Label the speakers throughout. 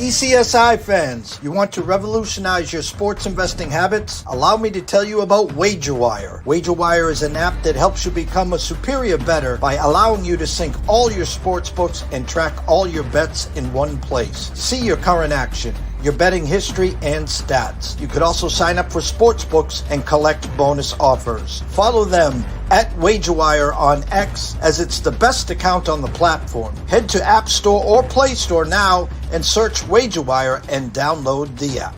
Speaker 1: TPCSI fans, you want to revolutionize your sports investing habits? Allow me to tell you about WagerWire. WagerWire is an app that helps you become a superior bettor by allowing you to sync all your sports books and track all your bets in one place. See your current action, your betting history, and stats. You could also sign up for sports books and collect bonus offers. Follow them at WagerWire on X, as it's the best account on the platform. Head to App Store or Play Store now and search WagerWire and download the app.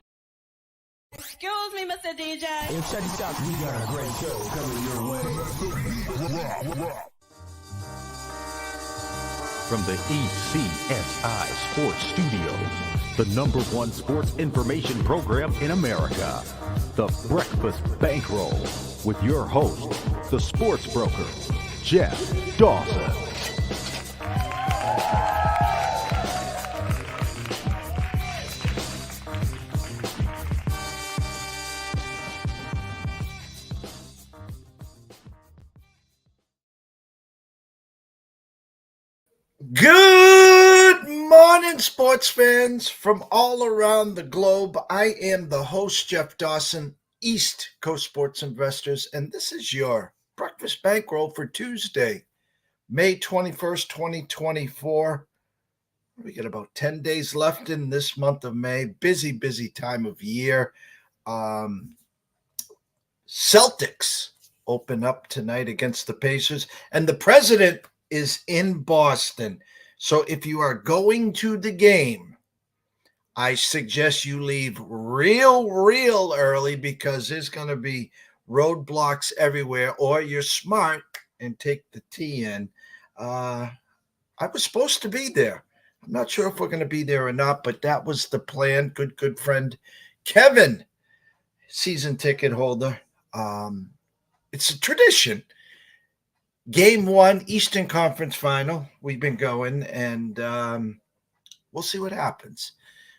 Speaker 2: Excuse me, Mr. DJ.
Speaker 3: Hey, check this out. We got a great show coming your way.
Speaker 4: From the ECSI Sports Studios, the #1 sports information program in America, the Breakfast Bankroll, with your host, the sports broker, Jeff Dawson.
Speaker 1: Good morning, sports fans from all around the globe. I am the host, Jeff Dawson, East Coast Sports Investors, and this is your Breakfast Bankroll for Tuesday, May 21st, 2024. We got about 10 days left in this month of May. Busy time of year. Celtics open up tonight against the Pacers, and the president is in Boston. So if you are going to the game, I suggest you leave real early, because there's going to be roadblocks everywhere, or you're smart and take the T in. I was supposed to be there. I'm not sure if we're going to be there or not, but that was the plan. Good friend Kevin, season ticket holder. It's a tradition. Game 1, Eastern Conference Final. We've been going, and we'll see what happens.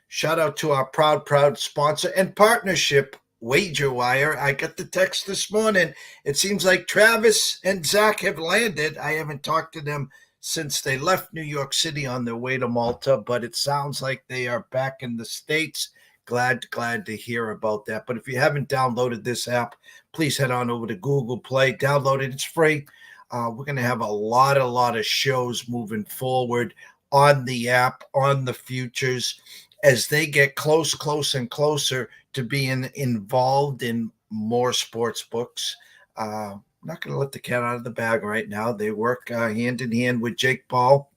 Speaker 1: Shout out to our proud sponsor and partnership, WagerWire. I got the text this morning. It seems like Travis and Zach have landed. I haven't talked to them since they left New York City on their way to Malta, but it sounds like they are back in the States. Glad to hear about that. But if you haven't downloaded this app, please head on over to Google Play. Download it. It's free. We're going to have a lot of shows moving forward on the app, on the futures, as they get close and closer to being involved in more sports books. I'm not going to let the cat out of the bag right now. They work hand in hand with Jake Paul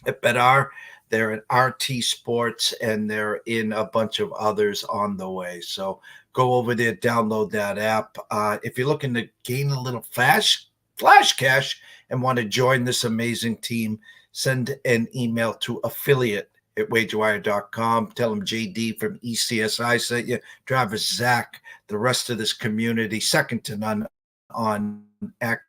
Speaker 1: at BetR. They're at RT Sports, and they're in a bunch of others on the way. So go over there, download that app. If you're looking to gain a little flash cash and want to join this amazing team, send an email to affiliate@wagerwire.com. Tell them JD from ECSI sent you. Travis, Zach, the rest of this community, second to none on X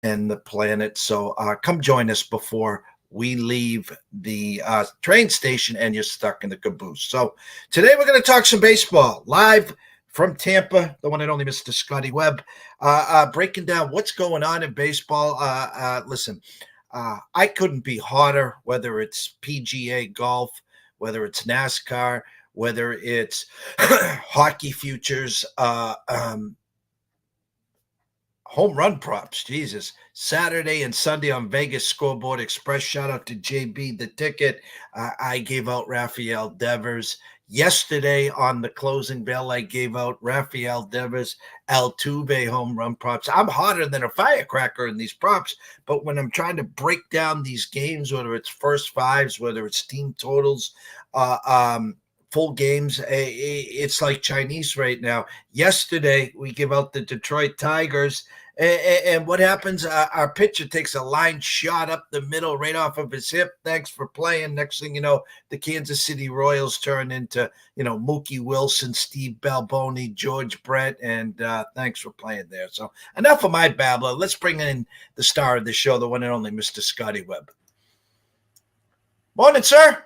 Speaker 1: and the planet. So come join us before we leave the train station and you're stuck in the caboose. So today we're going to talk some baseball live from Tampa, the one and only Mr. Scotty Webb, breaking down what's going on in baseball. Listen, I couldn't be hotter, whether it's PGA golf, whether it's NASCAR, whether it's hockey futures, home run props. Jesus. Saturday and Sunday on Vegas Scoreboard Express. Shout out to JB, the ticket. I gave out Rafael Devers. Yesterday on the closing bell, I gave out Rafael Devers, Altuve home run props. I'm hotter than a firecracker in these props, but when I'm trying to break down these games, whether it's first fives, whether it's team totals, full games, it's like Chinese right now. Yesterday, we give out the Detroit Tigers, and what happens? Our pitcher takes a line shot up the middle right off of his hip. Thanks for playing. Next thing you know, the Kansas City Royals turn into, Mookie Wilson, Steve Balboni, George Brett, and thanks for playing there. So enough of my babbler. Let's bring in the star of the show, the one and only Mr. Scotty Webb. Morning, sir.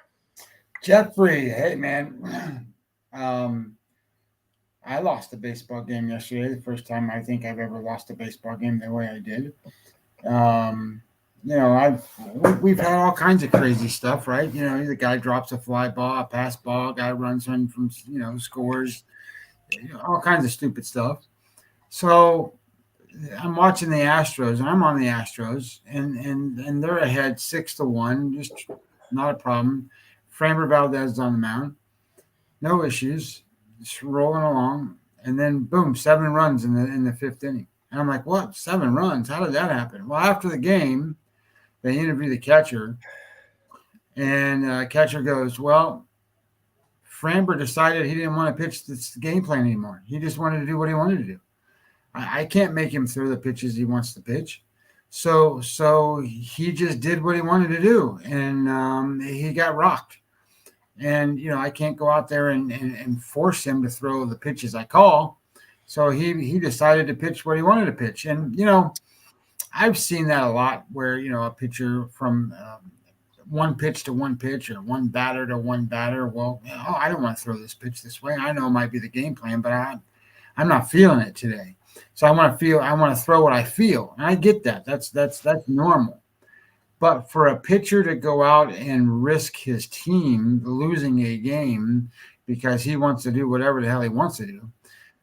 Speaker 5: Jeffrey, hey, man. I lost a baseball game yesterday, the first time I think I've ever lost a baseball game the way I did. we've had all kinds of crazy stuff, right? The guy drops a fly ball, a pass ball, guy runs in from scores, all kinds of stupid stuff. So I'm watching the Astros, and I'm on the Astros, and they're ahead 6-1, just not a problem. Framber Valdez on the mound, no issues, just rolling along, and then boom, 7 runs in the fifth inning. And I'm like, what? 7 runs? How did that happen? Well, after the game, they interview the catcher, and catcher goes, well, Framber decided he didn't want to pitch this game plan anymore. He just wanted to do what he wanted to do. I can't make him throw the pitches he wants to pitch. So he just did what he wanted to do, and he got rocked. And, I can't go out there and force him to throw the pitches I call. So he decided to pitch what he wanted to pitch. And, I've seen that a lot where, a pitcher from one pitch to one pitch or one batter to one batter. Well, I don't want to throw this pitch this way. I know it might be the game plan, but I'm not feeling it today. So I want to throw what I feel. And I get that. That's normal. But for a pitcher to go out and risk his team losing a game because he wants to do whatever the hell he wants to do,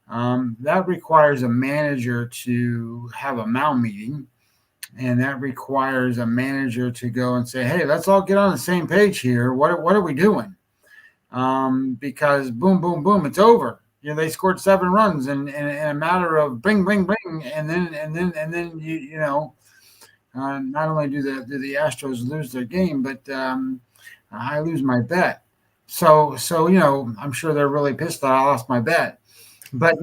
Speaker 5: that requires a manager to have a mound meeting. And that requires a manager to go and say, hey, let's all get on the same page here. What are we doing? Because boom, boom, boom, it's over. They scored 7 runs in a matter of bing, bing, bing, and then not only do the Astros lose their game, but I lose my bet. So I'm sure they're really pissed that I lost my bet. But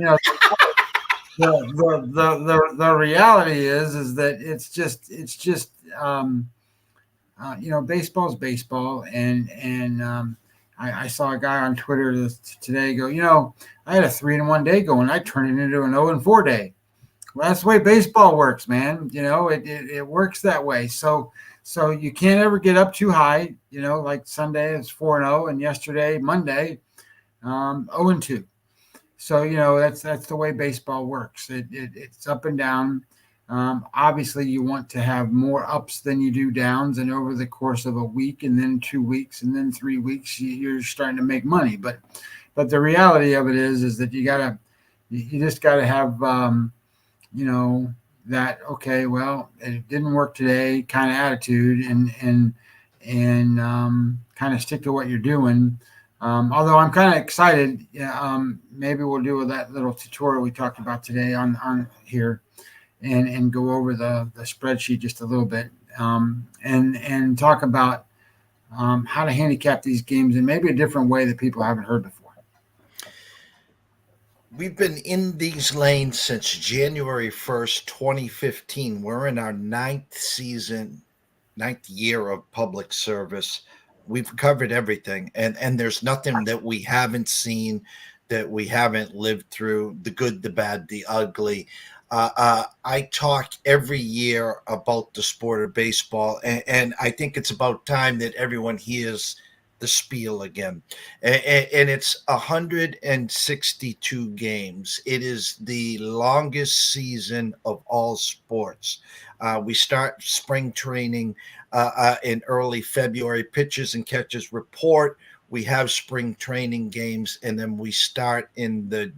Speaker 5: the reality is that it's just baseball's baseball, and I saw a guy on Twitter today go, I had a 3-1 day going. I turned it into an 0-4 day. Well, that's the way baseball works, man. It works that way. So you can't ever get up too high. Like Sunday it's 4-0, and yesterday, Monday, 0-2. So that's the way baseball works. It's up and down. Obviously, you want to have more ups than you do downs, and over the course of a week, and then 2 weeks, and then 3 weeks, you're starting to make money. But the reality of it is that you just gotta have that, okay, well, it didn't work today kind of attitude, and kind of stick to what you're doing. Although I'm kind of excited, maybe we'll do that little tutorial we talked about today on here, and go over the spreadsheet just a little bit, and talk about how to handicap these games in maybe a different way that people haven't heard before.
Speaker 1: We've been in these lanes since January 1st, 2015. We're in our ninth year of public service. We've covered everything, and there's nothing that we haven't seen, that we haven't lived through, the good, the bad, the ugly. I talk every year about the sport of baseball, and I think it's about time that everyone hears the spiel again. And it's 162 games. It is the longest season of all sports. We start spring training in early February. Pitchers and catchers report. We have spring training games, and then we start in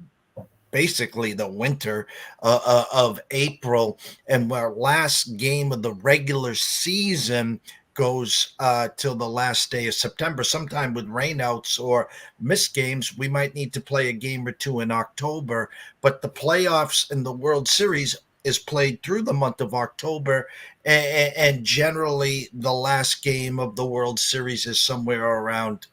Speaker 1: basically the winter of April, and our last game of the regular season goes till the last day of September. Sometime with rainouts or missed games, we might need to play a game or two in October, but the playoffs in the World Series is played through the month of October, and generally the last game of the World Series is somewhere around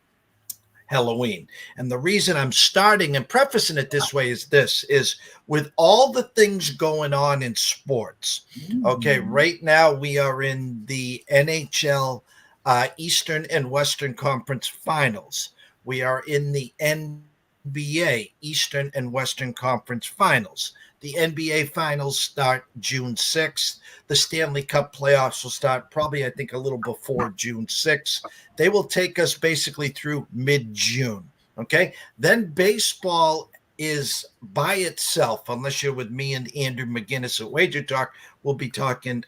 Speaker 1: Halloween. And the reason I'm starting and prefacing it this way is with all the things going on in sports. Okay, right now we are in the NHL Eastern and Western Conference Finals. We are in the NBA Eastern and Western Conference Finals. The NBA Finals start June 6th. The Stanley Cup playoffs will start probably, I think, a little before June 6th. They will take us basically through mid-June, okay? Then baseball is by itself, unless you're with me and Andrew McGinnis at Wager Talk. We'll be talking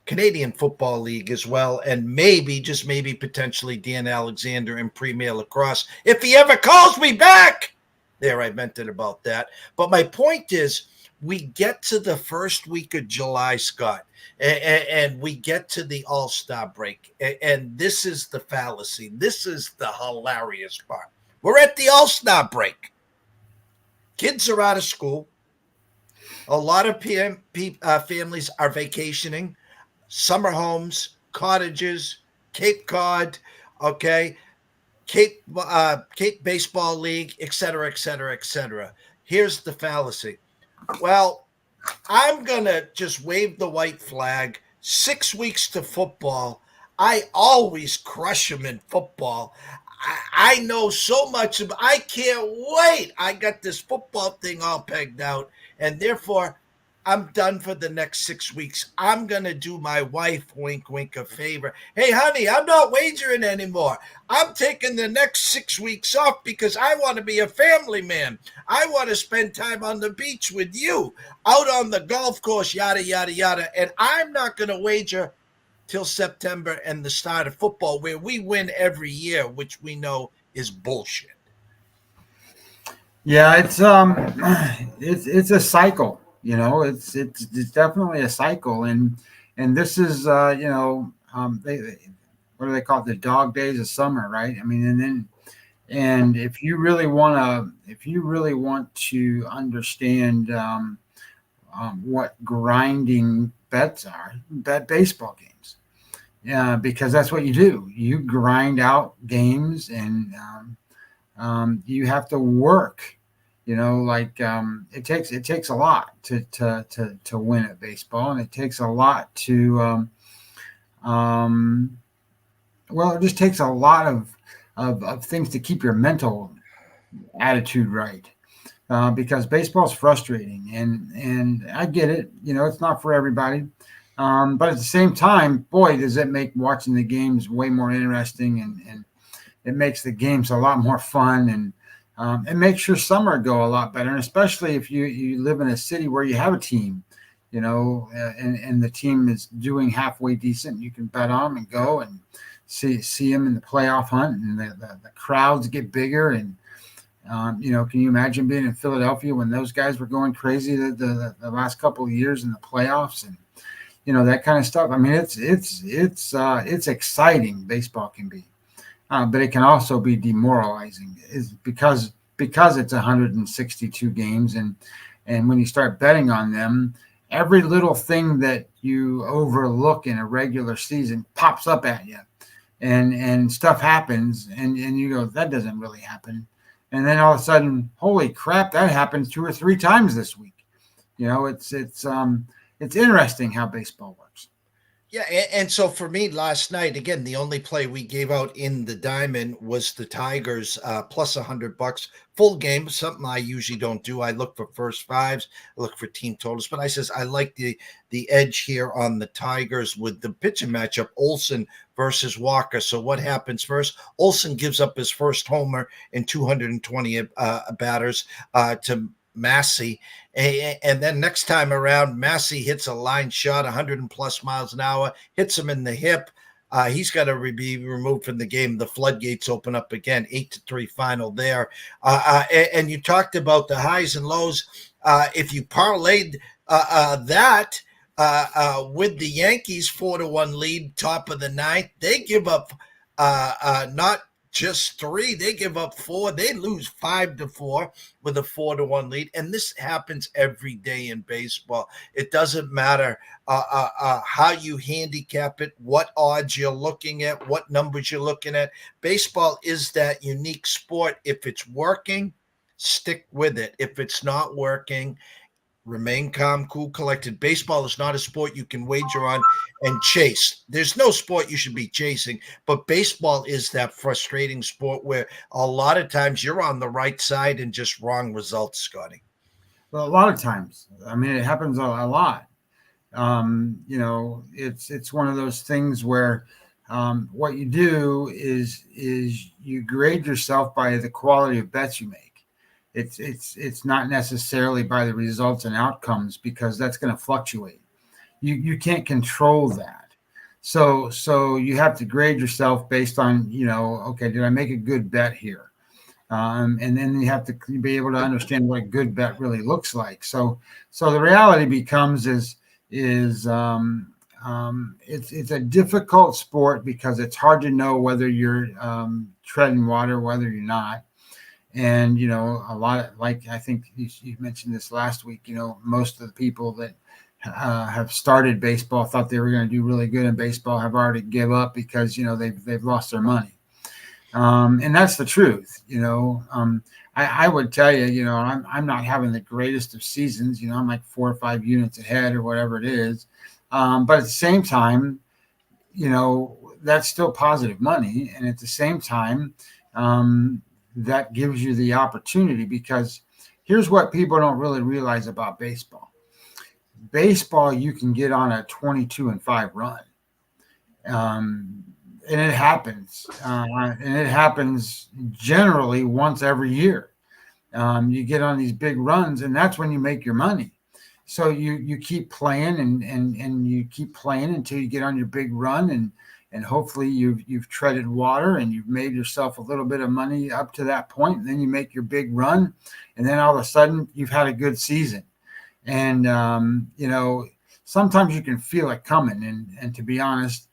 Speaker 1: Canadian Football League as well, and maybe, just maybe, potentially Dan Alexander in Premier Lacrosse, if he ever calls me back. There, I vented about that. But my point is, we get to the first week of July, Scott, and we get to the All-Star break, and this is the fallacy. This is the hilarious part. We're at the All-Star break. Kids are out of school. A lot of families are vacationing. Summer homes, cottages, Cape Cod, okay, Cape Baseball League, et cetera, et cetera, et cetera. Here's the fallacy. Well, I'm going to just wave the white flag. 6 weeks to football. I always crush them in football. I know so much. I can't wait. I got this football thing all pegged out, and therefore I'm done for the next 6 weeks. I'm going to do my wife, wink, wink, a favor. Hey, honey, I'm not wagering anymore. I'm taking the next 6 weeks off because I want to be a family man. I want to spend time on the beach with you, out on the golf course, yada, yada, yada. And I'm not going to wager till September and the start of football, where we win every year, which we know is bullshit.
Speaker 5: Yeah, it's a cycle. It's definitely a cycle, and this is what do they call it? The dog days of summer, right? I mean, and if you really want to understand what grinding bets are, bet baseball games. Yeah, because that's what you do. You grind out games, and you have to work. It takes a lot to win at baseball, and it takes a lot to it just takes a lot of things to keep your mental attitude right, because baseball's frustrating, and I get it. It's not for everybody, but at the same time, boy, does it make watching the games way more interesting, and it makes the games a lot more fun, and it makes your summer go a lot better, and especially if you live in a city where you have a team, and the team is doing halfway decent. You can bet on them and go and see them in the playoff hunt, and the crowds get bigger. And can you imagine being in Philadelphia when those guys were going crazy the last couple of years in the playoffs, and that kind of stuff? I mean, it's exciting. Baseball can be. But it can also be demoralizing, because it's 162 games, and when you start betting on them, every little thing that you overlook in a regular season pops up at you, and stuff happens, and you go, that doesn't really happen, and then all of a sudden, holy crap, that happened 2 or 3 times this week. It's interesting how baseball works.
Speaker 1: Yeah, and so for me last night, again, the only play we gave out in the diamond was the Tigers plus $100 full game, something I usually don't do. I look for first fives, I look for team totals, but I says I like the edge here on the Tigers with the pitching matchup, Olsen versus Walker. So what happens first? Olsen gives up his first homer in 220 batters to Massey, and then next time around, Massey hits a line shot, 100+ miles an hour, hits him in the hip. He's got to be removed from the game. The floodgates open up again, 8-3 final there. And you talked about the highs and lows. If you parlayed that with the Yankees 4-1 lead, top of the ninth, they give up not just 3, they give up 4. They lose 5-4 with a 4-1 lead, and this happens every day in baseball. It doesn't matter how you handicap it, what odds you're looking at, what numbers you're looking at. Baseball is that unique sport. If it's working, stick with it. If it's not working, remain calm, cool, collected. Baseball is not a sport you can wager on and chase. There's no sport you should be chasing, but baseball is that frustrating sport where a lot of times you're on the right side and just wrong results, Scotty.
Speaker 5: Well, a lot of times. I mean, it happens a lot. It's one of those things where what you do is you grade yourself by the quality of bets you make. It's not necessarily by the results and outcomes, because that's going to fluctuate. you can't control that. So you have to grade yourself based on, okay, did I make a good bet here? And then you have to be able to understand what a good bet really looks like. So the reality becomes it's a difficult sport because it's hard to know whether you're treading water, whether you're not. And, a lot of, like, I think you mentioned this last week, most of the people that have started baseball thought they were going to do really good in baseball have already give up because, they've lost their money. And that's the truth. I would tell you, I'm not having the greatest of seasons. I'm like 4 or 5 units ahead or whatever it is. But at the same time, that's still positive money. And at the same time, that gives you the opportunity, because here's what people don't really realize about baseball. Baseball, you can get on a 22-5 run. And it happens. And it happens generally once every year. You get on these big runs, and that's when you make your money. So you keep playing and you keep playing until you get on your big run, and hopefully you've treaded water and you've made yourself a little bit of money up to that point. And then you make your big run, and then all of a sudden you've had a good season. And sometimes you can feel it coming. And to be honest,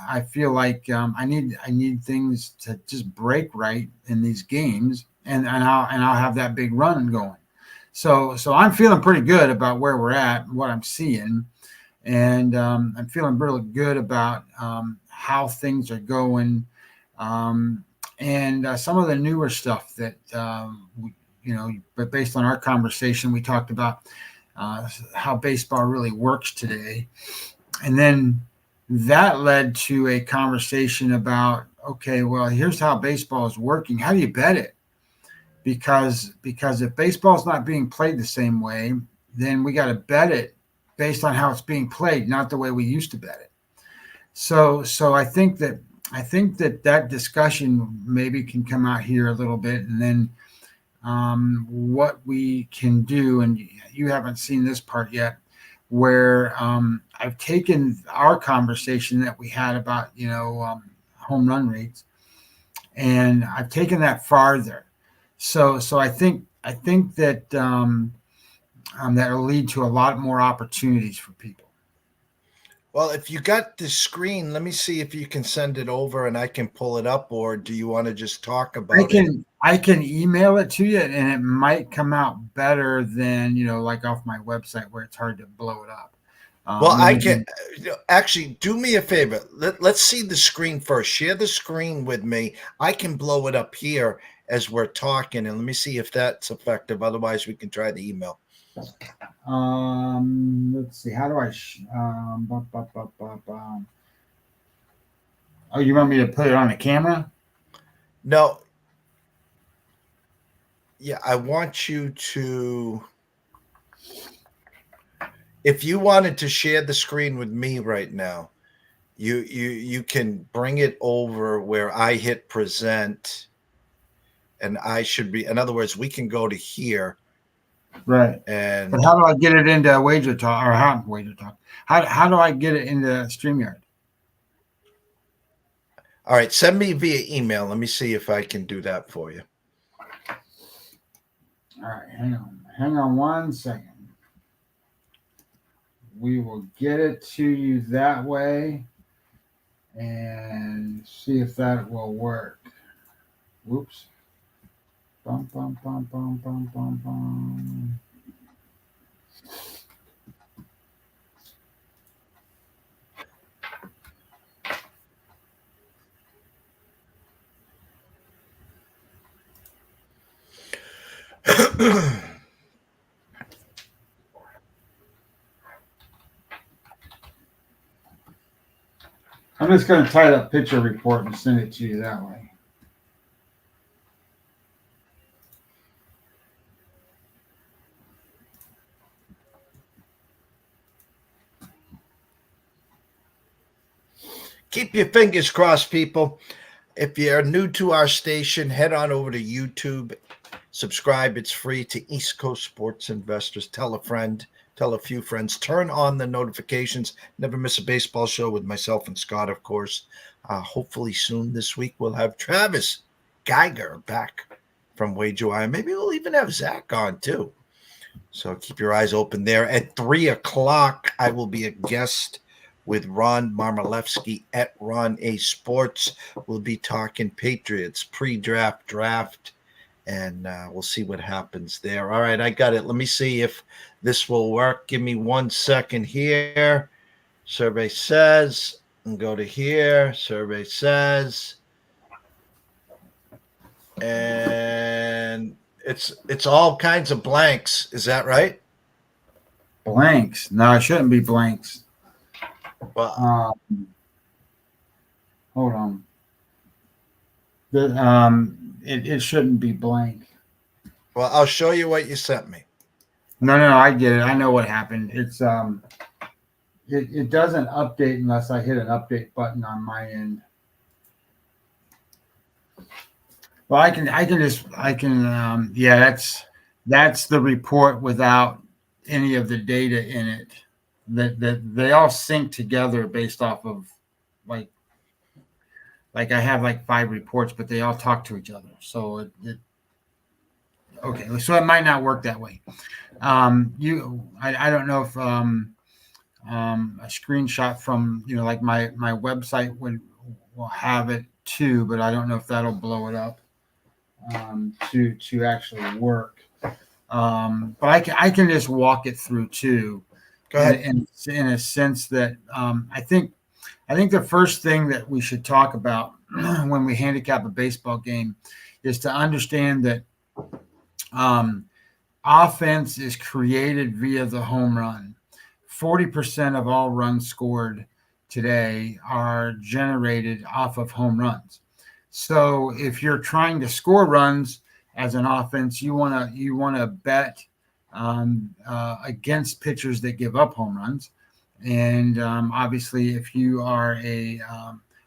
Speaker 5: I feel like I need things to just break right in these games, and I'll have that big run going. So I'm feeling pretty good about where we're at, what I'm seeing, and I'm feeling really good about how things are going, and some of the newer stuff that but based on our conversation, we talked about how baseball really works today, and then that led to a conversation about, okay, well, here's how baseball is working. How do you bet it? Because if baseball's not being played the same way, then we got to bet it based on how it's being played, not the way we used to bet it. So I think that discussion maybe can come out here a little bit, and then what we can do, and you haven't seen this part yet, where I've taken our conversation that we had about home run rates, and I've taken that farther. So I think that that'll lead to a lot more opportunities for people.
Speaker 1: Well, if you got the screen, let me see if you can send it over and I can pull it up, or do you want to just talk about it?
Speaker 5: I can email it to you, and it might come out better than, like off my website where it's hard to blow it up.
Speaker 1: Well, I can actually do me a favor. Let's see the screen first. Share the screen with me. I can blow it up here as we're talking, and let me see if that's effective. Otherwise, we can try the email.
Speaker 5: Let's see. How do I? Oh, you want me to put it on the camera?
Speaker 1: No. Yeah, I want you to. If you wanted to share the screen with me right now, you can bring it over where I hit present, and I should be. In other words, we can go to here.
Speaker 5: Right.
Speaker 1: And
Speaker 5: but how do I get it into Wager Talk, or Wager Talk? How do I get it into StreamYard?
Speaker 1: All right, send me via email. Let me see if I can do that for you.
Speaker 5: All right, hang on 1 second. We will get it to you that way and see if that will work. Whoops. Bum, bum, bum, bum, bum, bum, bum. I'm just going to type up picture report and send it to you that way.
Speaker 1: Keep your fingers crossed, people. If you're new to our station, head on over to YouTube. Subscribe. It's free to East Coast Sports Investors. Tell a friend tell a few friends, turn on the notifications. Never miss a baseball show with myself and Scott, of course. Hopefully soon this week we'll have Travis Geiger back from Wageaway. Maybe we'll even have Zach on too. So keep your eyes open there. At 3 o'clock, I will be a guest with Ron Marmolewski at Ron A Sports. We'll be talking Patriots, pre-draft, draft, and we'll see what happens there. All right, I got it. Let me see if this will work. Give me 1 second here. Survey says, and go to here. Survey says, and it's all kinds of blanks. Is that right?
Speaker 5: Blanks? No, it shouldn't be blanks.
Speaker 1: Well,
Speaker 5: Hold on. It shouldn't be blank.
Speaker 1: well, I'll show you what you sent me.
Speaker 5: No, I get it. I know what happened. It's it doesn't update unless I hit an update button on my end. Well, I can yeah, that's the report without any of the data in it. That they all sync together based off of like I have like 5 reports, but they all talk to each other. So okay, so it might not work that way. I don't know if a screenshot from like my website will have it too, but I don't know if that'll blow it up to actually work. But I can just walk it through too.
Speaker 1: Go ahead.
Speaker 5: In a sense that I think the first thing that we should talk about when we handicap a baseball game is to understand that offense is created via the home run. 40% of all runs scored today are generated off of home runs. So if you're trying to score runs as an offense, you want to bet against pitchers that give up home runs. And obviously, if you are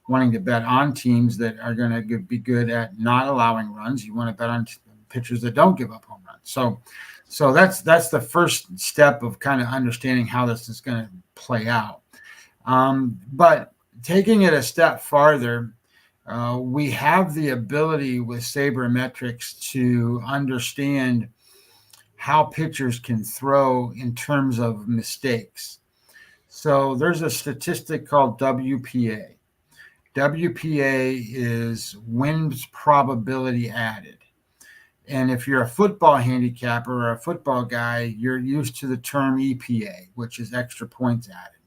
Speaker 5: wanting to bet on teams that are going to be good at not allowing runs, you want to bet on pitchers that don't give up home runs. So that's the first step of kind of understanding how this is going to play out. But taking it a step farther, we have the ability with sabermetrics to understand how pitchers can throw in terms of mistakes. So there's a statistic called WPA. WPA is wins probability added. And if you're a football handicapper or a football guy, you're used to the term EPA, which is extra points added.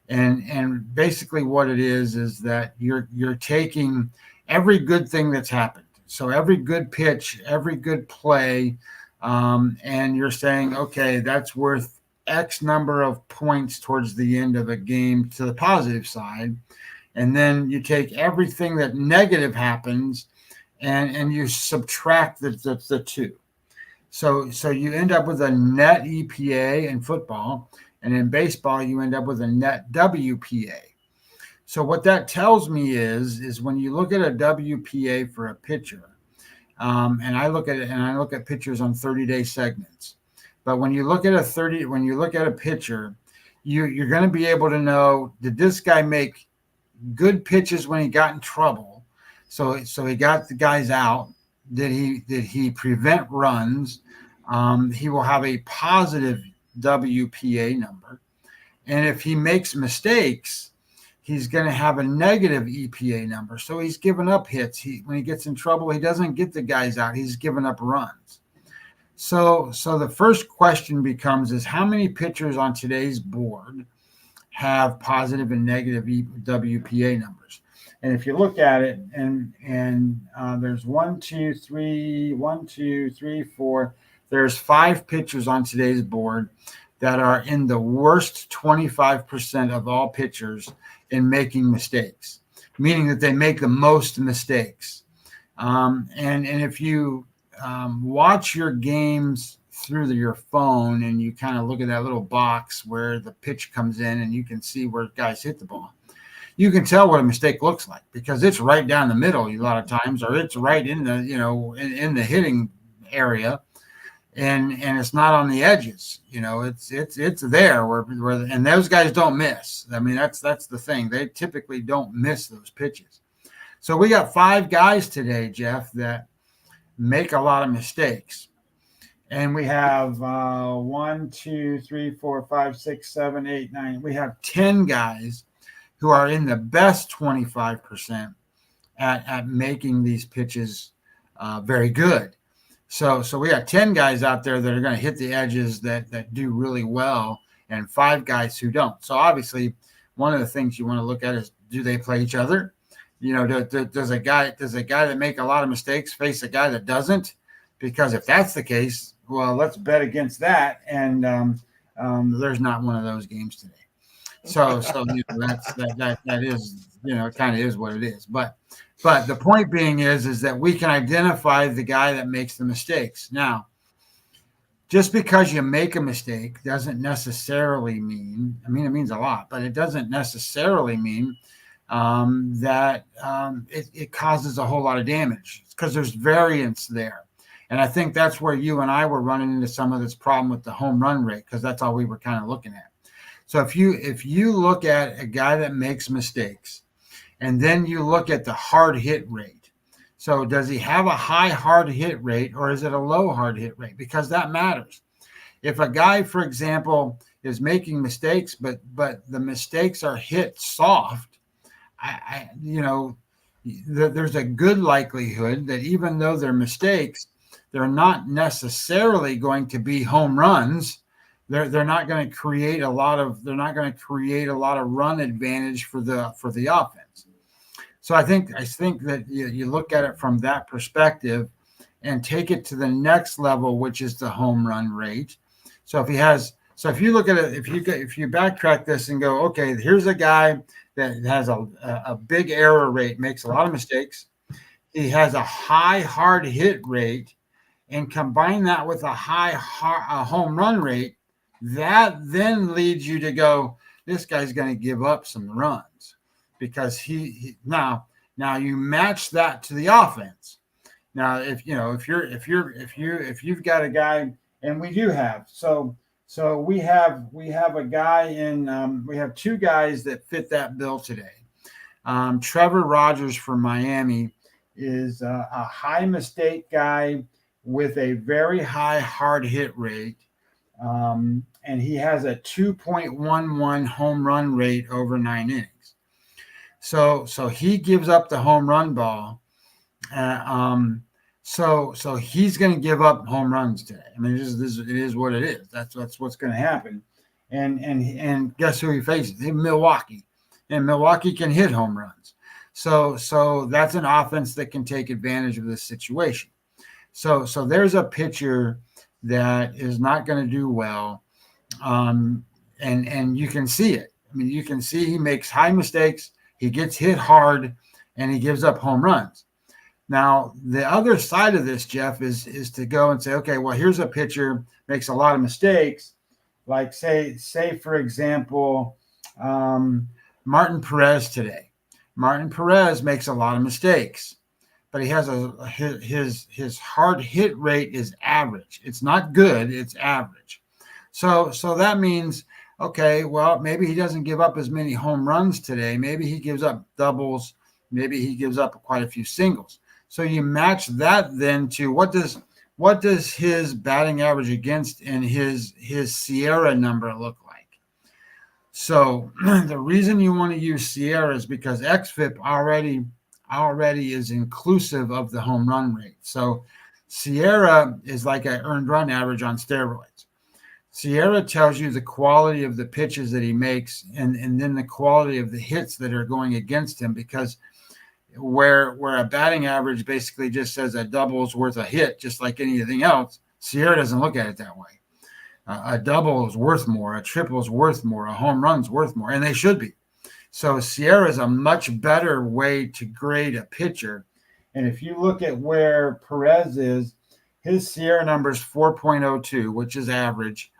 Speaker 5: And basically what it is that you're taking every good thing that's happened. So every good pitch, every good play, and you're saying, okay, that's worth X number of points towards the end of a game to the positive side. And then you take everything that negative happens and you subtract the two. So you end up with a net EPA in football, and in baseball, you end up with a net WPA. So what that tells me is when you look at a WPA for a pitcher, and I look at pitchers on 30-day segments. But when you look at a pitcher, you're going to be able to know, did this guy make good pitches when he got in trouble? So he got the guys out. Did he prevent runs? He will have a positive WPA number. And if he makes mistakes, he's going to have a negative EPA number. So he's given up hits. When he gets in trouble, he doesn't get the guys out. He's given up runs. So the first question becomes is how many pitchers on today's board have positive and negative WPA numbers? And if you look at it, and there's 1, 2, 3, 4. There's 5 pitchers on today's board that are in the worst 25% of all pitchers in making mistakes, meaning that they make the most mistakes. And if you watch your games through your phone and you kind of look at that little box where the pitch comes in and you can see where guys hit the ball, you can tell what a mistake looks like because it's right down the middle a lot of times, or it's right in the in the hitting area. and it's not on the edges. It's there where and those guys don't miss. I mean, that's the thing. They typically don't miss those pitches. So we got 5 guys today, Jeff, that make a lot of mistakes. And we have 1, 2, 3, 4, 5, 6, 7, 8, 9. We have 10 guys who are in the best 25% at making these pitches very good. So we got 10 guys out there that are going to hit the edges that do really well, and 5 guys who don't. So obviously, one of the things you want to look at is, do they play each other? Does a guy that make a lot of mistakes face a guy that doesn't? Because if that's the case, well, let's bet against that. And there's not one of those games today. So that is, it kind of is what it is. But the point being is that we can identify the guy that makes the mistakes. Now, just because you make a mistake doesn't necessarily mean, it means a lot, but it doesn't necessarily mean that it causes a whole lot of damage, because there's variance there. And I think that's where you and I were running into some of this problem with the home run rate, because that's all we were kind of looking at. So if you look at a guy that makes mistakes, and then you look at the hard hit rate. So does he have a high hard hit rate, or is it a low hard hit rate? Because that matters. If a guy, for example, is making mistakes, but the mistakes are hit soft, there's a good likelihood that even though they're mistakes, they're not necessarily going to be home runs. They're not going to create a lot of run advantage for the offense. So I think that you look at it from that perspective and take it to the next level, which is the home run rate. So if you look at it, if you backtrack this and go, okay, here's a guy that has a big error rate, makes a lot of mistakes. He has a high hard hit rate, and combine that with a high home run rate, that then leads you to go, this guy's going to give up some runs, because now you match that to the offense. Now, if you've got a guy, and we do have, so we have a guy we have 2 guys that fit that bill today. Trevor Rogers from Miami is a high mistake guy with a very high hard hit rate. And he has a 2.11 home run rate over 9 innings. So he gives up the home run ball. So he's going to give up home runs today. I mean, it is what it is. That's what's going to happen. And guess who he faces? Milwaukee. And Milwaukee can hit home runs. So that's an offense that can take advantage of this situation. So there's a pitcher that is not going to do well. And you can see it. I mean, you can see he makes high mistakes, he gets hit hard, and he gives up home runs. Now, the other side of this, Jeff, is to go and say, okay, well, here's a pitcher makes a lot of mistakes. Like say for example, Martin Perez today. Martin Perez makes a lot of mistakes, but he has his hard hit rate is average. It's not good, it's average. So that means, okay, well, maybe he doesn't give up as many home runs today. Maybe he gives up doubles. Maybe he gives up quite a few singles. So you match that then to what does his batting average against and his Sierra number look like? So the reason you want to use Sierra is because xFIP already is inclusive of the home run rate. So Sierra is like an earned run average on steroids. Sierra tells you the quality of the pitches that he makes and then the quality of the hits that are going against him, because where a batting average basically just says a double is worth a hit, just like anything else, Sierra doesn't look at it that way. A double is worth more, a triple is worth more, a home run is worth more, and they should be. So Sierra is a much better way to grade a pitcher. And if you look at where Perez is, his Sierra number is 4.02, which is average.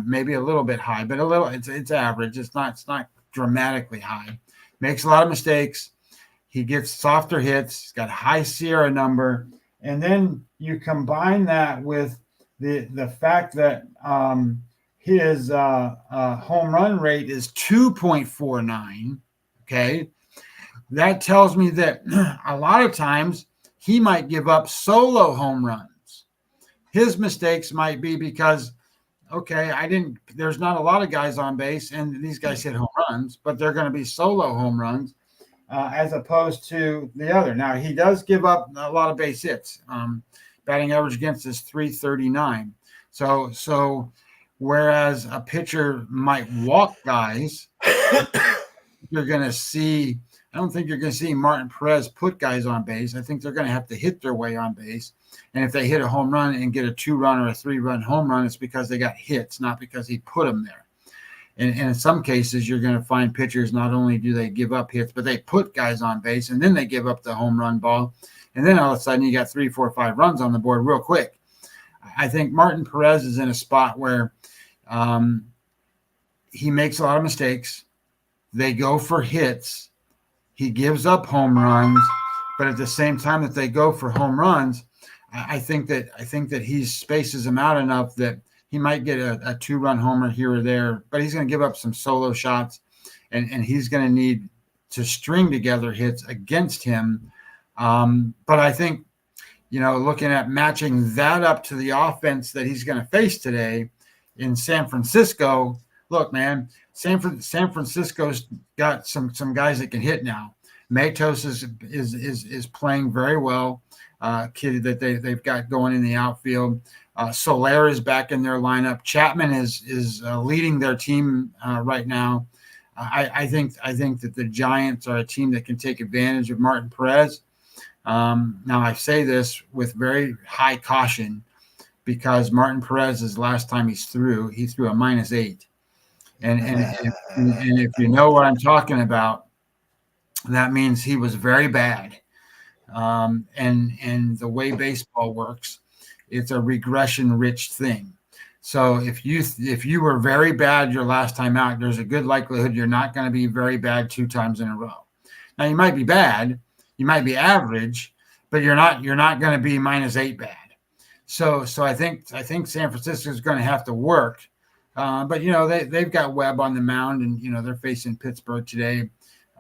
Speaker 5: Maybe a little bit high, but it's average. It's not dramatically high. Makes a lot of mistakes. He gets softer hits. He's got a high Sierra number. And then you combine that with the fact that his home run rate is 2.49. Okay, that tells me that a lot of times he might give up solo home runs. His mistakes might be because, okay, there's not a lot of guys on base, and these guys hit home runs, but they're going to be solo home runs as opposed to the other. Now, he does give up a lot of base hits. Batting average against is 339. So whereas a pitcher might walk guys, you're going to see, I don't think you're going to see Martin Perez put guys on base. I think they're going to have to hit their way on base. And if they hit a home run and get a 2-run or a 3-run home run, it's because they got hits, not because he put them there. And in some cases, you're going to find pitchers, not only do they give up hits, but they put guys on base, and then they give up the home run ball. And then all of a sudden, you got 3, 4, 5 runs on the board real quick. I think Martin Perez is in a spot where he makes a lot of mistakes. They go for hits. He gives up home runs, but at the same time that they go for home runs, I think that he spaces them out enough that he might get a 2-run homer here or there, but he's going to give up some solo shots, and he's going to need to string together hits against him. But I think, looking at matching that up to the offense that he's going to face today in San Francisco, look, man, San Francisco's got some guys that can hit now. Matos is playing very well. Kid that they've got going in the outfield. Soler is back in their lineup. Chapman is leading their team right now. I think that the Giants are a team that can take advantage of Martin Perez. Now I say this with very high caution because Martin Perez's last time he threw a -8, and if you know what I'm talking about, that means he was very bad. And the way baseball works, it's a regression-rich thing. So if you were very bad your last time out, there's a good likelihood you're not going to be very bad 2 times in a row. Now you might be bad, you might be average, but you're not going to be -8 bad. So I think San Francisco is going to have to work. But they've got Webb on the mound, and they're facing Pittsburgh today.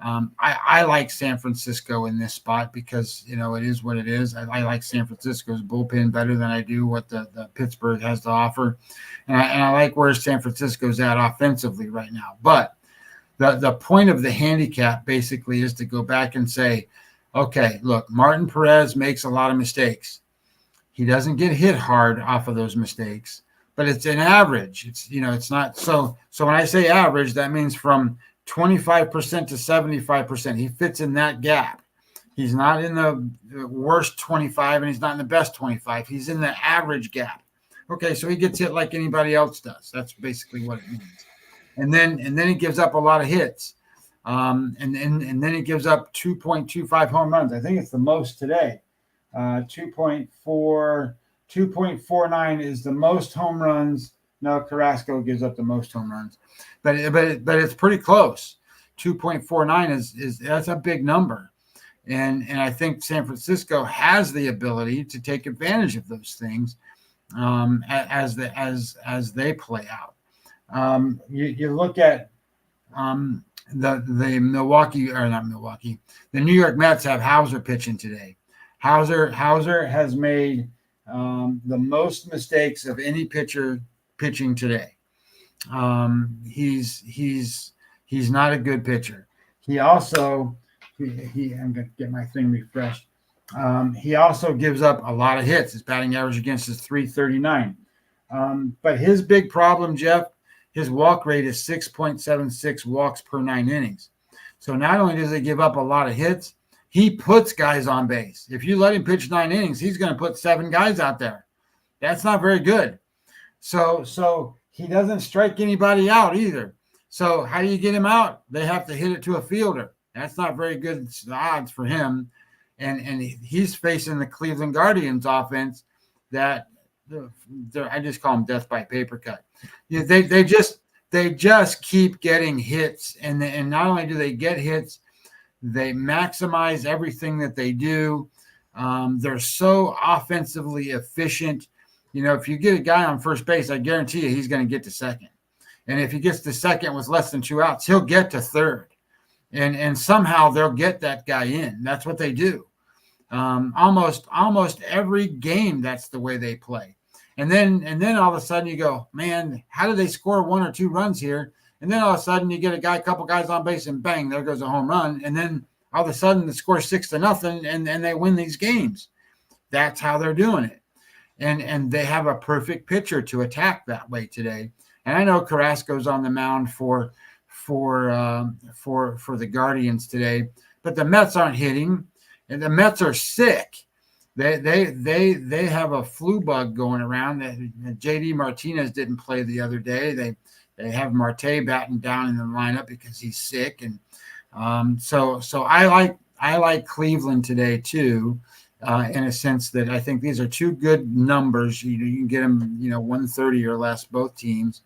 Speaker 5: I like San Francisco in this spot because, it is what it is. I like San Francisco's bullpen better than I do what the Pittsburgh has to offer. And I like where San Francisco's at offensively right now. But the point of the handicap basically is to go back and say, okay, look, Martin Perez makes a lot of mistakes. He doesn't get hit hard off of those mistakes, but it's an average. It's not so when I say average, that means from 25% to 75%. He fits in that gap. He's not in the worst 25 and he's not in the best 25. He's in the average gap. Okay, so he gets hit like anybody else does. That's basically what it means. And then he gives up a lot of hits. And then he gives up 2.25 home runs. I think it's the most today. 2.49 is the most home runs. No, Carrasco gives up the most home runs, but it's pretty close. 2.49 is that's a big number, and I think San Francisco has the ability to take advantage of those things as they play out. You look at the New York Mets have Hauser pitching today. Hauser has made the most mistakes of any pitcher pitching today. He's not a good pitcher. He also I'm gonna get my thing refreshed. He also gives up a lot of hits. His batting average against is 339. But his big problem, Jeff, his walk rate is 6.76 walks per 9 innings. So not only does he give up a lot of hits, he puts guys on base. If you let him pitch 9 innings, he's going to put 7 guys out there. That's not very good. So he doesn't strike anybody out either. So how do you get him out? They have to hit it to a fielder. That's not very good odds for him. And he's facing the Cleveland Guardians offense that I just call them death by paper cut. They just keep getting hits. And not only do they get hits, they maximize everything that they do. They're so offensively efficient. if you get a guy on first base, I guarantee you he's going to get to second. And if he gets to second with less than 2 outs, he'll get to third. And somehow they'll get that guy in. That's what they do. Almost every game, that's the way they play. And then all of a sudden you go, man, how did they score 1 or 2 runs here? And then all of a sudden you get a couple guys on base and bang, there goes a home run. And then all of a sudden the score 6-0 and they win these games. That's how they're doing it. And they have a perfect pitcher to attack that way today. And I know Carrasco's on the mound for the Guardians today, but the Mets aren't hitting, and the Mets are sick. They have a flu bug going around. JD Martinez didn't play the other day. They have Marte batting down in the lineup because he's sick, and so I like Cleveland today too, in a sense that I think these are 2 good numbers. You can get them 130 or less, both teams,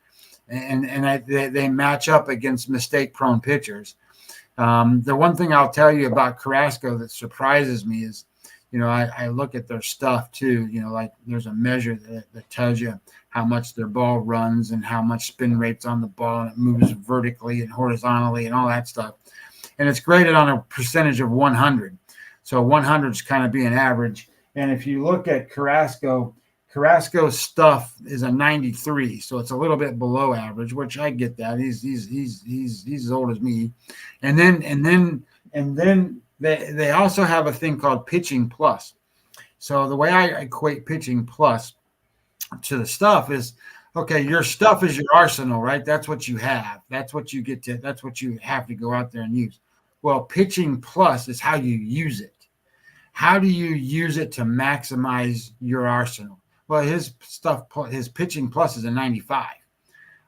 Speaker 5: and they match up against mistake-prone pitchers. The one thing I'll tell you about Carrasco that surprises me is, I look at their stuff too, like there's a measure that tells you how much their ball runs and how much spin rate's on the ball, and it moves vertically and horizontally and all that stuff. And it's graded on a percentage of 100. So 100 is kind of being average. And if you look at Carrasco's stuff is a 93, so it's a little bit below average, which I get that. He's as old as me. And then they also have a thing called pitching plus. So the way I equate pitching plus to the stuff is, okay, your stuff is your arsenal, right? That's what you have. That's what you have to go out there and use. Well, pitching plus is how you use it. How do you use it to maximize your arsenal? Well, his pitching plus is a 95.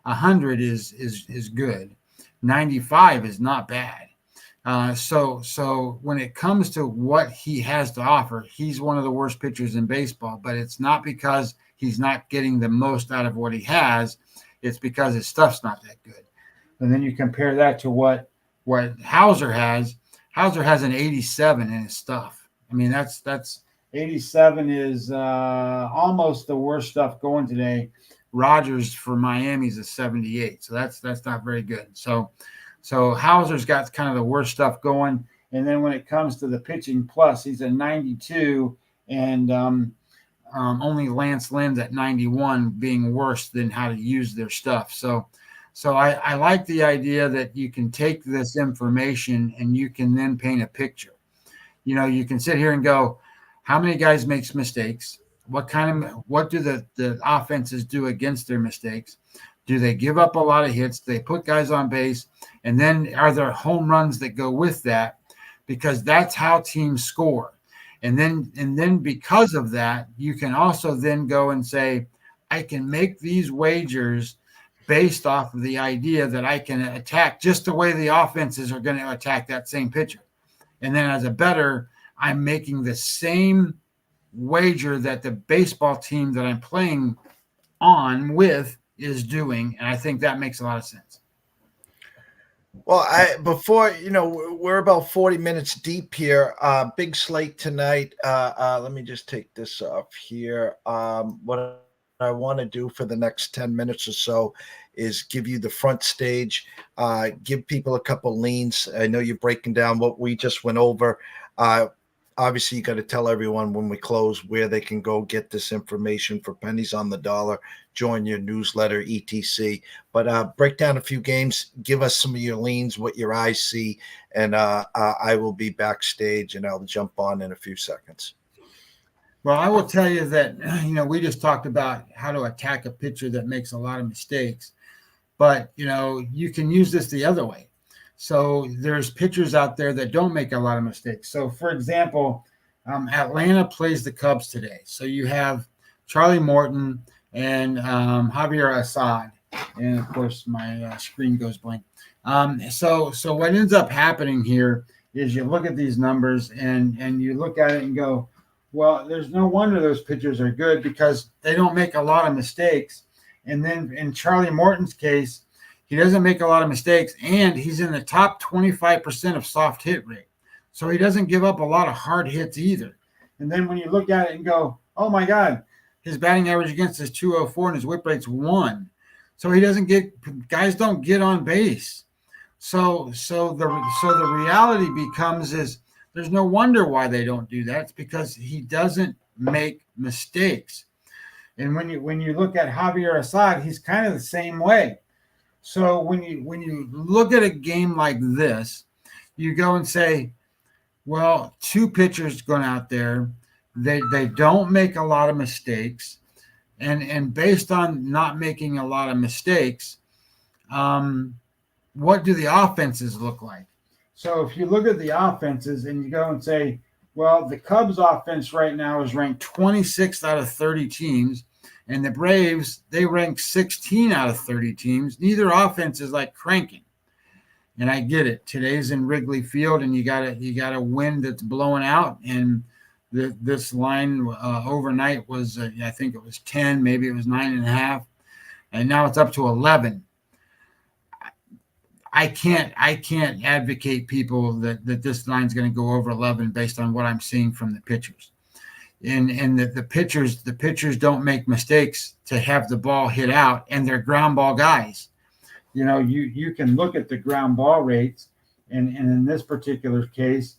Speaker 5: 100 is good. 95 is not bad. So when it comes to what he has to offer, he's one of the worst pitchers in baseball, but it's not because he's not getting the most out of what he has. It's because his stuff's not that good. And then you compare that to what Hauser has. Hauser has an 87 in his stuff. I mean, that's 87 is almost the worst stuff going today. Rogers for Miami is a 78, so that's not very good. So Hauser's got kind of the worst stuff going. And then when it comes to the pitching plus, he's a 92, and only Lance Lynn's at 91, being worse than how to use their stuff. So I like the idea that you can take this information and you can then paint a picture. You can sit here and go, how many guys makes mistakes? What do the offenses do against their mistakes? Do they give up a lot of hits? Do they put guys on base? And then are there home runs that go with that? Because that's how teams score. And then because of that, you can also then go and say, I can make these wagers based off of the idea that I can attack just the way the offenses are going to attack that same pitcher. And then as a bettor, I'm making the same wager that the baseball team that I'm playing on with is doing. And I think that makes a lot of sense.
Speaker 1: Well, we're about 40 minutes deep here. Big slate tonight. Let me just take this off here. What I want to do for the next 10 minutes or so is give you the front stage, give people a couple leans. I know you're breaking down what we just went over. Obviously, you got to tell everyone when we close where they can go get this information for pennies on the dollar. Join your newsletter, etc. But break down a few games. Give us some of your leans, what your eyes see, and I will be backstage and I'll jump on in a few seconds.
Speaker 5: Well, I will tell you that, we just talked about how to attack a pitcher that makes a lot of mistakes, but, you can use this the other way. So there's pitchers out there that don't make a lot of mistakes. So, for example, Atlanta plays the Cubs today. So you have Charlie Morton and Javier Assad. And, of course, my screen goes blank. So what ends up happening here is you look at these numbers and you look at it and go, well, there's no wonder those pitchers are good because they don't make a lot of mistakes. And then in Charlie Morton's case, he doesn't make a lot of mistakes, and he's in the top 25% of soft hit rate. So he doesn't give up a lot of hard hits either. And then when you look at it and go, oh, my God, his batting average against is 204 and his whip rate's 1. So he doesn't get, guys don't get on base. So the reality becomes is there's no wonder why they don't do that. It's because he doesn't make mistakes. And when you look at Javier Assad, he's kind of the same way. So when you look at a game like this, you go and say, well, 2 pitchers going out there, they don't make a lot of mistakes. And based on not making a lot of mistakes, what do the offenses look like? So if you look at the offenses and you go and say, well, the Cubs offense right now is ranked 26th out of 30 teams, and the Braves, they rank 16 out of 30 teams. Neither offense is like cranking. And I get it. Today's in Wrigley Field, and you got a wind that's blowing out, and this line overnight was, I think it was 10, maybe it was 9.5, and now it's up to 11. I can't advocate people that this line's going to go over 11 based on what I'm seeing from the pitchers. And the pitchers don't make mistakes to have the ball hit out, and they're ground ball guys. You know, you can look at the ground ball rates, and in this particular case,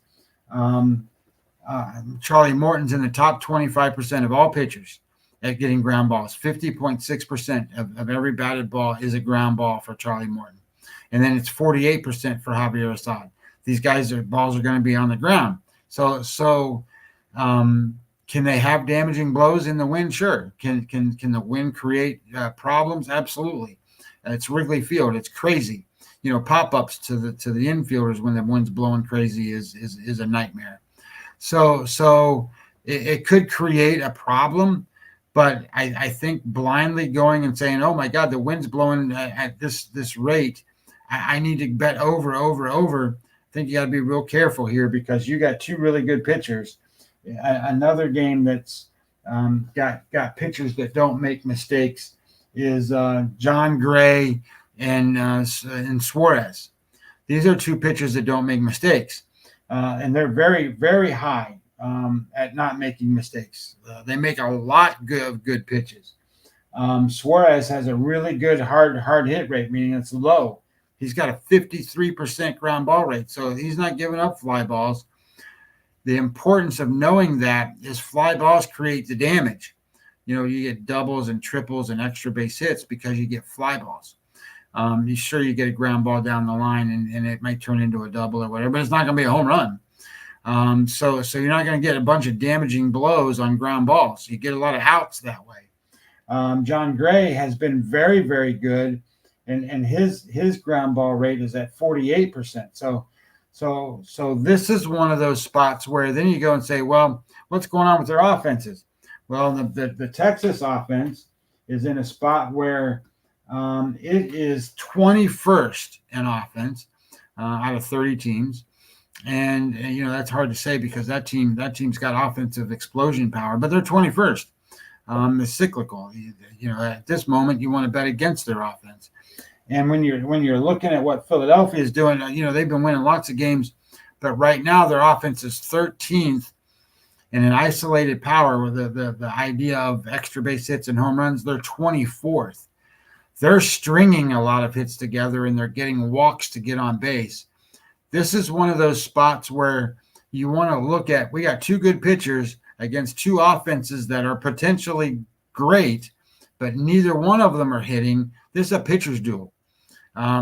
Speaker 5: Charlie Morton's in the top 25% of all pitchers at getting ground balls. 50.6% of every batted ball is a ground ball for Charlie Morton. And then it's 48% for Javier Assad. These guys, their balls are going to be on the ground. So can they have damaging blows in the wind? Sure. Can the wind create problems? Absolutely. It's Wrigley Field. It's crazy. You know, pop-ups to the infielders when the wind's blowing crazy is a nightmare. So it could create a problem, but I think blindly going and saying, oh my God, the wind's blowing at this rate, I need to bet over. I think you got to be real careful here because you got 2 really good pitchers. Another game that's got pitchers that don't make mistakes is John Gray and Suarez. These are 2 pitchers that don't make mistakes, and they're very, very high at not making mistakes. They make a lot of good pitches. Suarez has a really good hard hit rate, meaning it's low. He's got a 53% ground ball rate, so he's not giving up fly balls. The importance of knowing that is fly balls create the damage. You know, you get doubles and triples and extra base hits because you get fly balls. You get a ground ball down the line and it might turn into a double or whatever, but it's not going to be a home run. So you're not going to get a bunch of damaging blows on ground balls. You get a lot of outs that way. John Gray has been very, very good, and his ground ball rate is at 48%. So this is one of those spots where then you go and say, well, what's going on with their offenses? Well, the Texas offense is in a spot where it is 21st in offense out of 30 teams. And you know, that's hard to say because that team's got offensive explosion power, but they're 21st. It's cyclical. You know, at this moment, you want to bet against their offense. And when you're looking at what Philadelphia is doing, you know, they've been winning lots of games, but right now their offense is 13th in an isolated power with the idea of extra base hits and home runs. They're 24th. They're stringing a lot of hits together and they're getting walks to get on base. This is one of those spots where you want to look at, we got 2 good pitchers against 2 offenses that are potentially great, but neither one of them are hitting. This is a pitcher's duel.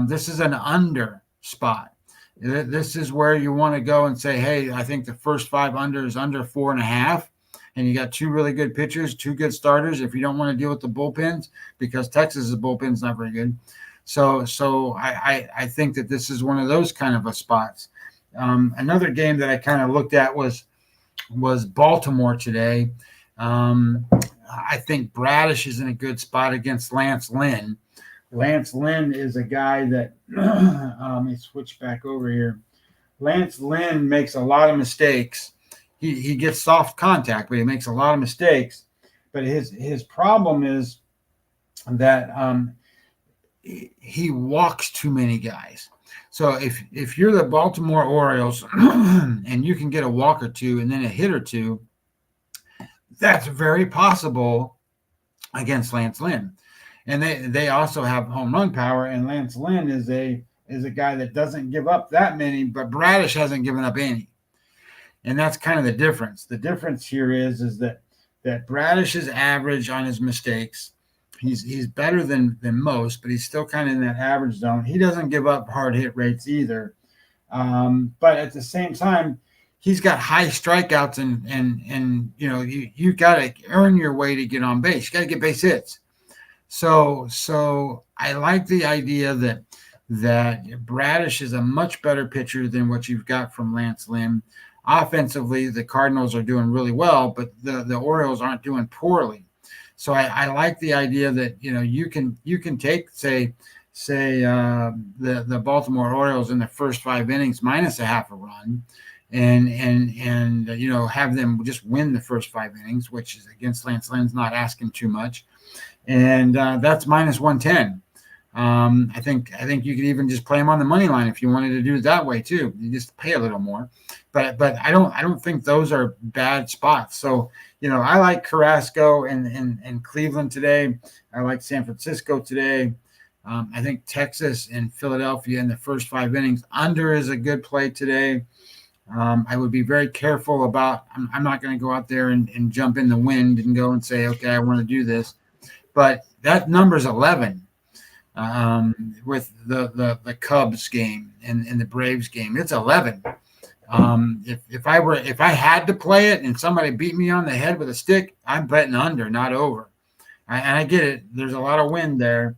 Speaker 5: This is an under spot. This is where you want to go and say, hey, I think the first 5 under is under 4.5. And you got 2 really good pitchers, 2 good starters. If you don't want to deal with the bullpens, because Texas's bullpen's not very good. So I think that this is one of those kind of a spots. Another game that I kind of looked at was Baltimore today. I think Bradish is in a good spot against Lance Lynn. Lance Lynn is a guy that let me switch back over here. Lance Lynn makes a lot of mistakes. He gets soft contact, but he makes a lot of mistakes. But his problem is that he walks too many guys. So if you're the Baltimore Orioles and you can get a walk or 2 and then a hit or 2, that's very possible against Lance Lynn. And they also have home run power, and Lance Lynn is a guy that doesn't give up that many, but Bradish hasn't given up any. And that's kind of the difference. The difference here is that Bradish's average on his mistakes, he's better than most, but he's still kind of in that average zone. He doesn't give up hard hit rates either. But at the same time, he's got high strikeouts, and you got to earn your way to get on base. You got to get base hits. So I like the idea that Bradish is a much better pitcher than what you've got from Lance Lynn. Offensively, the Cardinals are doing really well, but the Orioles aren't doing poorly. So I like the idea that you can take say the Baltimore Orioles in the first 5 innings minus a half a run, and have them just win the first 5 innings, which is against Lance Lynn's not asking too much, and that's minus 110. I think you could even just play them on the money line if you wanted to do it that way too. You just pay a little more, but I don't think those are bad spots. So I like Carrasco and Cleveland today. I like San Francisco today. I think Texas and Philadelphia in the first 5 innings under is a good play today. I would be very careful about. I'm not going to go out there and jump in the wind and go and say, okay, I want to do this, but that number is 11. With the Cubs game and the Braves game, it's 11. If I had to play it and somebody beat me on the head with a stick, I'm betting under, not over. And I get it. There's a lot of wind there.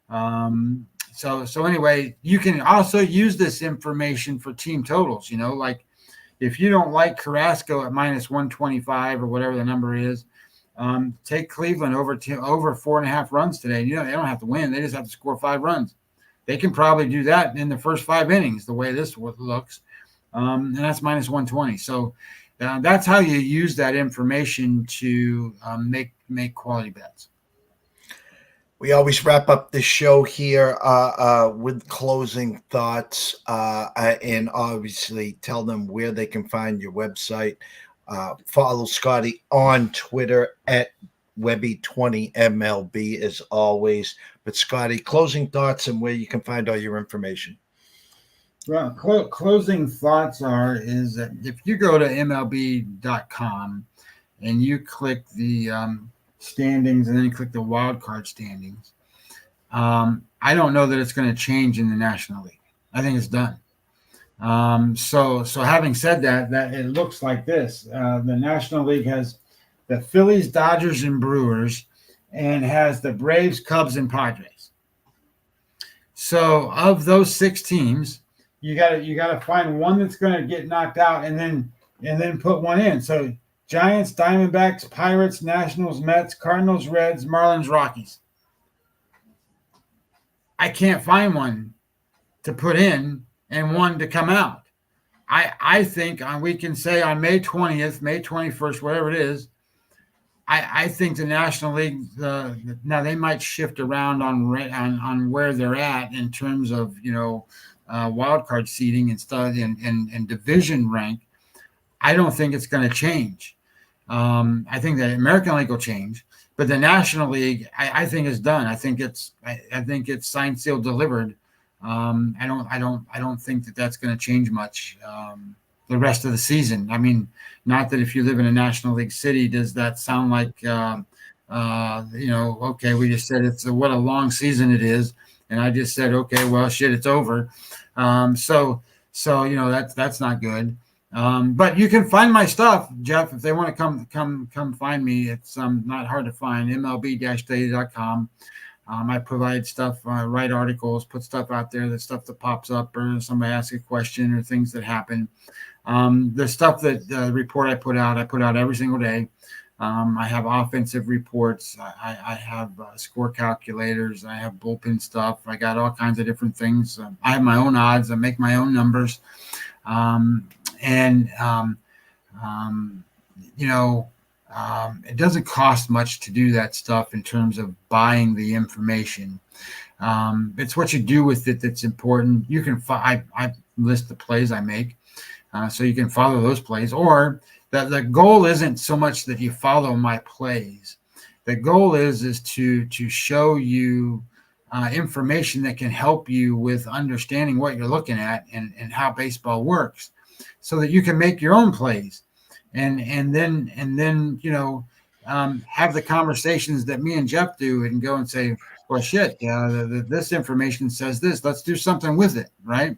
Speaker 5: So anyway, you can also use this information for team totals. Like if you don't like Carrasco at minus 125 or whatever the number is, take Cleveland over 4.5 runs today. They don't have to win. They just have to score 5 runs. They can probably do that in the first 5 innings, the way this looks. And that's minus 120. So that's how you use that information to make quality bets.
Speaker 1: We always wrap up the show here with closing thoughts and obviously tell them where they can find your website. Follow Scotty on Twitter at Webby20MLB as always. But Scotty, closing thoughts and where you can find all your information.
Speaker 5: Well, closing thoughts is that if you go to MLB.com and you click the standings and then you click the wild card standings, I don't know that it's going to change in the National League. I think it's done. So having said that it looks like this. The National League has the Phillies, Dodgers, and Brewers, and has the Braves, Cubs, and Padres. So of those 6 teams, you gotta find one that's going to get knocked out and then put one in. So Giants, Diamondbacks, Pirates, Nationals, Mets, Cardinals, Reds, Marlins, Rockies. I can't find one to put in and one to come out. I think we can say on May 20th, May 21st, whatever it is, I think the National League, now they might shift around on where they're at in terms of, wild card seeding and stuff and division rank. I don't think it's going to change. I think the American League will change, but the National League, I think is done. I think it's signed, sealed, delivered. I don't think that's going to change much the rest of the season. I mean, not that if you live in a National League city, does that sound like okay, we just said what a long season it is, and I just said, okay, well, shit, it's over. So that's not good. But you can find my stuff, Jeff, if they want to come find me. It's not hard to find. MLB-daily.com. I provide stuff, write articles, put stuff out there, the stuff that pops up or somebody asks a question or things that happen. The stuff the report I put out every single day. I have offensive reports. I have score calculators. I have bullpen stuff. I got all kinds of different things. I have my own odds. I make my own numbers. It doesn't cost much to do that stuff in terms of buying the information. It's what you do with it that's important. You can I list the plays I make, so you can follow those plays. Or the goal isn't so much that you follow my plays. The goal is to show you information that can help you with understanding what you're looking at and how baseball works, so that you can make your own plays, and then have the conversations that me and Jeff do, and go and say, well, shit, this information says this. Let's do something with it, right?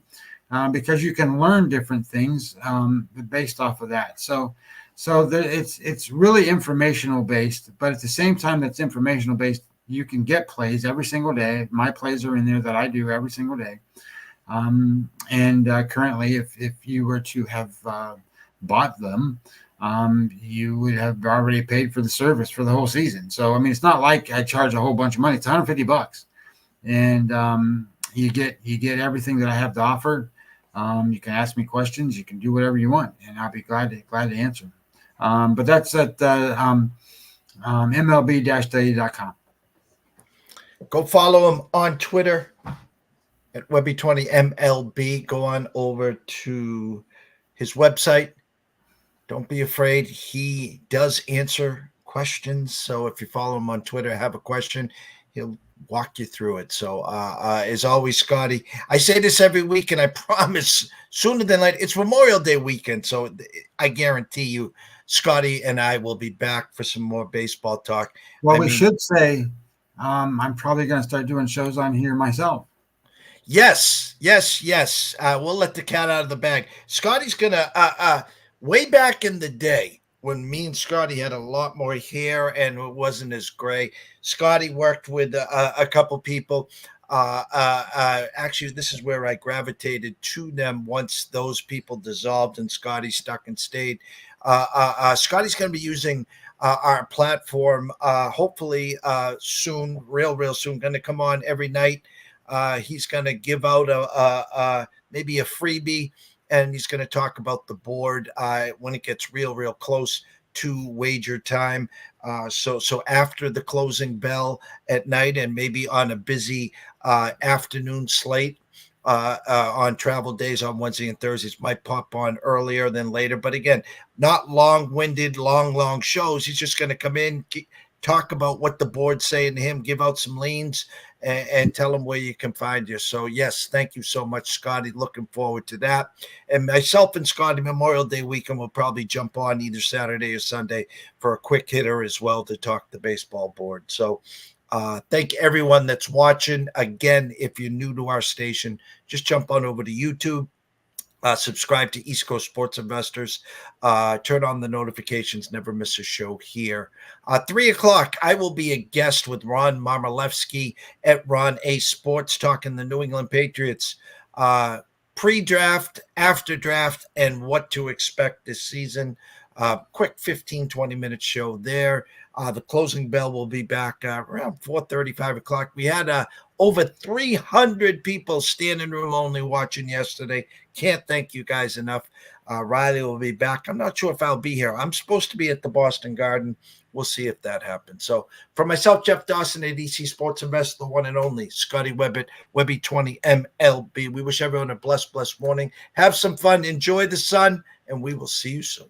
Speaker 5: Because you can learn different things based off of that. So it's really informational based, but at the same time that's informational based, you can get plays every single day. My plays are in there that I do every single day. Currently, if you were to have bought them, you would have already paid for the service for the whole season. So, I mean, it's not like I charge a whole bunch of money. It's $150, and you get everything that I have to offer. You can ask me questions. You can do whatever you want, and I'll be glad to answer. But that's at MLB-study.com.
Speaker 1: Go follow him on Twitter at Webby20MLB. Go on over to his website. Don't be afraid. He does answer questions. So if you follow him on Twitter, have a question, he'll walk you through it. So as always, Scotty, I say this every week, and I promise sooner than later, it's Memorial Day weekend. So I guarantee you, Scotty and I will be back for some more baseball talk.
Speaker 5: Well, we should say I'm probably going to start doing shows on here myself.
Speaker 1: Yes. We'll let the cat out of the bag. Scotty's going to, way back in the day when me and Scotty had a lot more hair and it wasn't as gray, Scotty worked with a couple people. Actually, this is where I gravitated to them once those people dissolved and Scotty stuck and stayed. Scotty's going to be using our platform hopefully soon, real soon. Going to come on every night. He's going to give out maybe a freebie, and he's going to talk about the board when it gets real close to wager time. So after the closing bell at night, and maybe on a busy afternoon slate on travel days on Wednesday and Thursdays, might pop on earlier than later. But again, not long-winded, long shows. He's just going to come in, talk about what the board's saying to him, give out some leans, and tell him where you can find you. So, yes, thank you so much, Scotty. Looking forward to that. And myself and Scotty, Memorial Day weekend, will probably jump on either Saturday or Sunday for a quick hitter as well to talk the baseball board. So, thank everyone that's watching. Again, if you're new to our station, just jump on over to YouTube. Subscribe to East Coast Sports Investors. Turn on the notifications. Never miss a show here. 3 o'clock, I will be a guest with Ron Marmolewski at Ron A Sports, talking the New England Patriots pre-draft, after draft, and what to expect this season. Quick 15-20-minute show there. The closing bell will be back around 4:30, 5 o'clock. We had over 300 people standing room only watching yesterday. Can't thank you guys enough. Riley will be back. I'm not sure if I'll be here. I'm supposed to be at the Boston Garden. We'll see if that happens. So for myself, Jeff Dawson at EC Sports Investor, the one and only Scotty Webb at Webby20MLB. We wish everyone a blessed morning. Have some fun. Enjoy the sun, and we will see you soon.